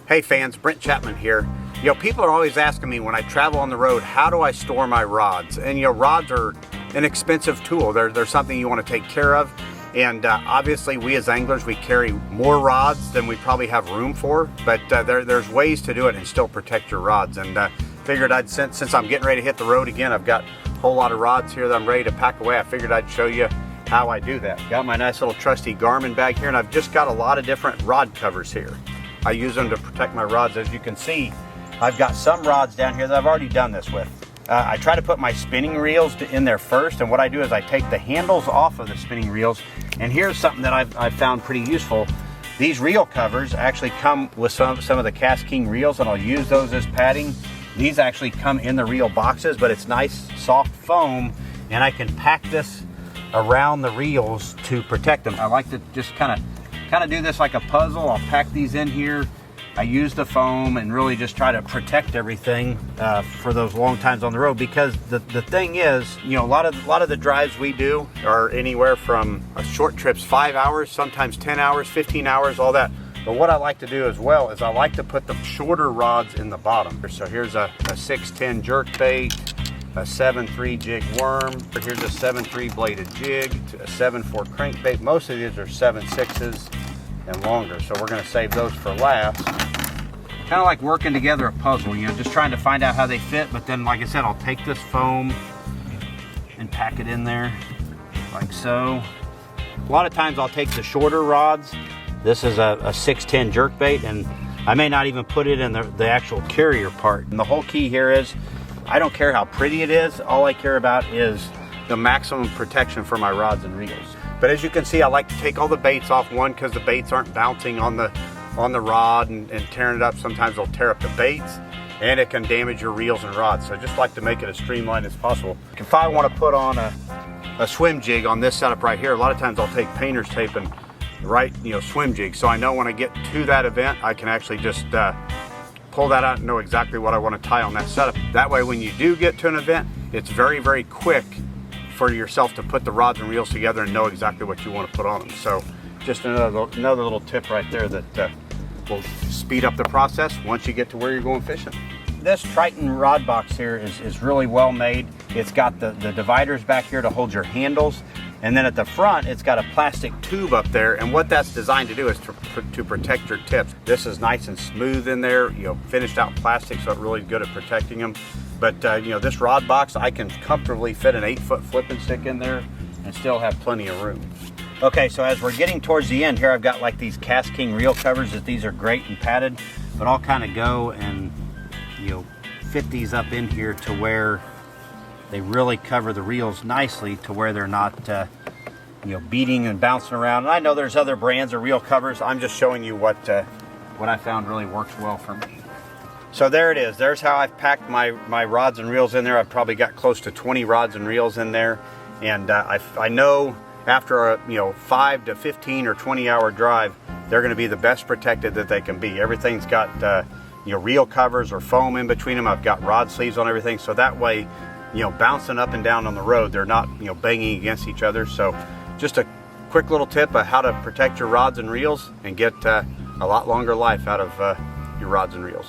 Hey fans, Brent Chapman here. You know, people are always asking me when I travel on the road, how do I store my rods? And you know, rods are an expensive tool. They're something you want to take care of. And obviously we as anglers, we carry more rods than we probably have room for, but there's ways to do it and still protect your rods. And figured since I'm getting ready to hit the road again, I've got a whole lot of rods here that I'm ready to pack away. I figured I'd show you how I do that. Got my nice little trusty Garmin bag here, and I've just got a lot of different rod covers here. I use them to protect my rods. As you can see, I've got some rods down here that I've already done this with. I try to put my spinning reels in there first, and what I do is I take the handles off of the spinning reels, and here's something that I've found pretty useful. These reel covers actually come with some of the KastKing reels, and I'll use those as padding. These actually come in the reel boxes, but it's nice soft foam, and I can pack this around the reels to protect them. I like to just kind of do this like a puzzle. I'll pack these in here. I use the foam and really just try to protect everything for those long times on the road, because the thing is, you know, a lot of the drives we do are anywhere from short trips, 5 hours, sometimes 10 hours, 15 hours, all that. But what I like to do as well is I like to put the shorter rods in the bottom. So here's a 610 jerk bait, a 7.3 jig worm. Here's a 7.3 bladed jig, a 7.4 crankbait. Most of these are 7.6s and longer, so we're going to save those for last. Kind of like working together a puzzle, you know, just trying to find out how they fit. But then, like I said, I'll take this foam and pack it in there like so. A lot of times I'll take the shorter rods. This is a 610 jerk bait, and I may not even put it in the actual carrier part. And the whole key here is, I don't care how pretty it is. All I care about is the maximum protection for my rods and reels. But as you can see, I like to take all the baits off, one, because the baits aren't bouncing on the rod and tearing it up. Sometimes they'll tear up the baits, and it can damage your reels and rods. So I just like to make it as streamlined as possible. If I want to put on a swim jig on this setup right here, a lot of times I'll take painter's tape and write, you know, swim jig. So I know when I get to that event, I can actually just pull that out and know exactly what I want to tie on that setup. That way, when you do get to an event, it's very, very quick for yourself to put the rods and reels together and know exactly what you want to put on them. So just another little tip right there that will speed up the process once you get to where you're going fishing. This Triton rod box here is really well made. It's got the dividers back here to hold your handles, and then at the front it's got a plastic tube up there, and what that's designed to do is to protect your tips. This is nice and smooth in there, you know, finished out plastic, so it's really good at protecting them. But you know, this rod box, I can comfortably fit an 8-foot flipping stick in there and still have plenty of room. Okay, so as we're getting towards the end here, I've got like these KastKing reel covers. That these are great and padded, but I'll kind of go and, you know, fit these up in here to where they really cover the reels nicely, to where they're not you know, beating and bouncing around. And I know there's other brands of reel covers. I'm just showing you what I found really works well for me. So there it is. There's how I've packed my rods and reels in there. I've probably got close to 20 rods and reels in there, and I know after a, you know, 5 to 15 or 20 hour drive, they're going to be the best protected that they can be. Everything's got you know, reel covers or foam in between them. I've got rod sleeves on everything, so that way, you know, bouncing up and down on the road, they're not, you know, banging against each other. So just a quick little tip of how to protect your rods and reels and get a lot longer life out of your rods and reels.